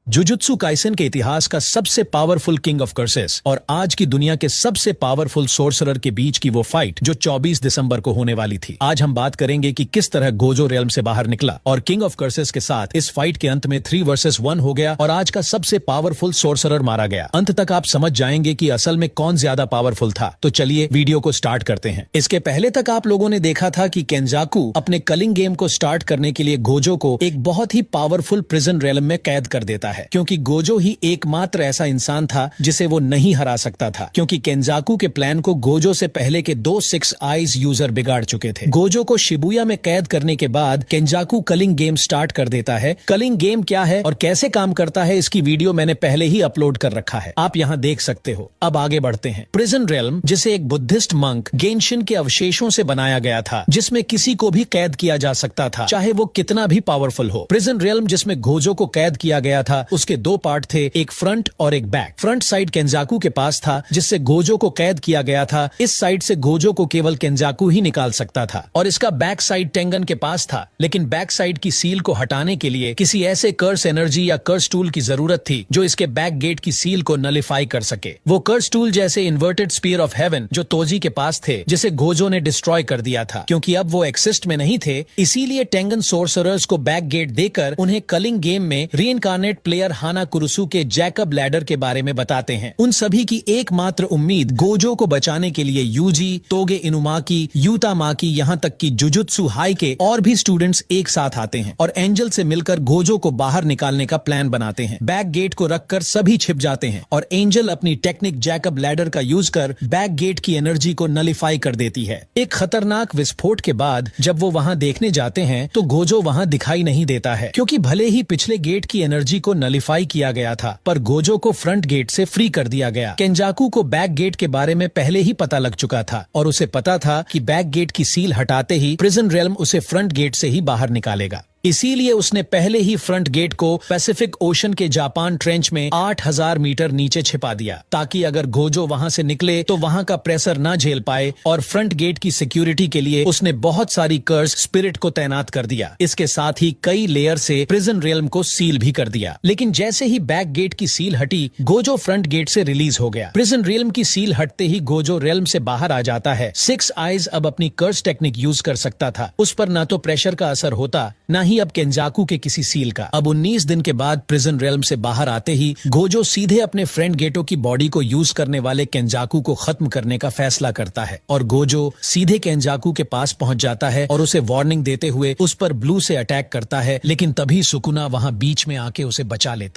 Jujutsu Kaisen के इतिहास का सबसे पावरफुल किंग ऑफ कर्सेस और आज की दुनिया के सबसे पावरफुल सोर्सरर के बीच की वो फाइट जो 24 दिसंबर को होने वाली थी। आज हम बात करेंगे कि किस तरह गोजो रेल्म से बाहर निकला और किंग ऑफ कर्सेस के साथ इस फाइट के अंत में 3 वर्सेस 1 हो गया और आज का सबसे पावरफुल सोर्सरर मारा गया। अंत तक आप समझ जाएंगे कि असल में कौन ज्यादा पावरफुल था। तो चलिए वीडियो को स्टार्ट करते हैं। इसके पहले तक आप लोगों ने देखा था कि केंजाकू अपने कलिंग गेम को स्टार्ट करने के लिए गोजो को एक बहुत ही पावरफुल प्रिजन रेल्म में कैद कर देता है, क्योंकि गोजो ही एकमात्र ऐसा इंसान था जिसे वो नहीं हरा सकता था, क्योंकि केंजाकू के प्लान को गोजो से पहले के 2 6 आइज यूजर बिगाड़ चुके थे। गोजो को शिबुया में कैद करने के बाद केंजाकू कलिंग गेम स्टार्ट कर देता है। कलिंग गेम क्या है और कैसे काम करता है इसकी वीडियो मैंने पहले ही अपलोड कर रखा है, आप यहाँ देख सकते हो। अब आगे बढ़ते हैं। प्रिजन रेल्म जिसे एक बुद्धिस्ट मंक गेंशिन के अवशेषों से बनाया गया था, जिसमें किसी को भी कैद किया जा सकता था, चाहे वो कितना भी पावरफुल हो। प्रिजन रेल्म जिसमें गोजो को कैद किया गया था उसके 2 पार्ट थे, एक फ्रंट और एक बैक। फ्रंट साइड केंजाकू के पास था जिससे गोजो को कैद किया गया था। इस साइड से गोजो को केवल केंजाकू ही निकाल सकता था और इसका बैक साइड टेंगन के पास था, लेकिन बैक साइड की सील को हटाने के लिए किसी ऐसे कर्स एनर्जी या कर्स टूल की जरूरत थी जो इसके बैक गेट की सील को नलिफाई कर सके। वो कर्स टूल जैसे इन्वर्टेड स्पीयर ऑफ हेवन जो तोजी के पास थे, जिसे गोजो ने डिस्ट्रॉय कर दिया था। क्योंकि अब वो एक्सिस्ट में नहीं थे, इसीलिए टेंगन सोर्सरर्स को बैक गेट देकर उन्हें कलिंग गेम में रीइंकार्नेट प्लेयर हाना कुरुसु के जैकब लैडर के बारे में बताते हैं। उन सभी की एकमात्र उम्मीद गोजो को बचाने के लिए यूजी, तोगे इनुमाकी, यूतामाकी, यहाँ तक कि जुजुत्सु हाई के और भी स्टूडेंट्स एक साथ आते हैं और एंजल से मिलकर गोजो को बाहर निकालने का प्लान बनाते हैं। बैक गेट को रखकर सभी छिप जाते हैं और एंजल अपनी टेक्निक जैकब लैडर का यूज कर बैक गेट की एनर्जी को नलिफाई कर देती है। एक खतरनाक विस्फोट के बाद जब वो वहाँ देखने जाते हैं तो गोजो वहाँ दिखाई नहीं देता है, क्योंकि भले ही पिछले गेट की एनर्जी को नलिफाई किया गया था पर गोजो को फ्रंट गेट से फ्री कर दिया गया। केंजाकू को बैक गेट के बारे में पहले ही पता लग चुका था और उसे पता था कि बैक गेट की सील हटाते ही प्रिजन रेल्म उसे फ्रंट गेट से ही बाहर निकालेगा। इसीलिए उसने पहले ही फ्रंट गेट को पैसिफिक ओशन के जापान ट्रेंच में 8000 मीटर नीचे छिपा दिया, ताकि अगर गोजो वहां से निकले तो वहां का प्रेशर ना झेल पाए। और फ्रंट गेट की सिक्योरिटी के लिए उसने बहुत सारी कर्स स्पिरिट को तैनात कर दिया। इसके साथ ही कई लेयर से प्रिजन रेल्म को सील भी कर दिया। लेकिन जैसे ही बैक गेट की सील हटी, गोजो फ्रंट गेट से रिलीज हो गया। प्रिजन रेल्म की सील हटते ही गोजो रेल्म से बाहर आ जाता है। 6 आइज अब अपनी कर्स टेक्निक यूज कर सकता था। उस पर ना तो प्रेशर का असर होता, ना ही अब केंजाकू के किसी सील का। अब 19 दिन के बाद प्रिजन रेल्म से बाहर आते ही गोजो सीधे अपने फ्रेंड गेटो की बॉडी को यूज करने वाले केंजाकू को खत्म करने का फैसला करता है और गोजो सीधे केंजाकू के पास पहुंच जाता है और उसे वार्निंग देते हुए उस पर ब्लू से अटैक करता है। लेकिन तभी सुकुना वहां बीच में आके उसे बचा लेता।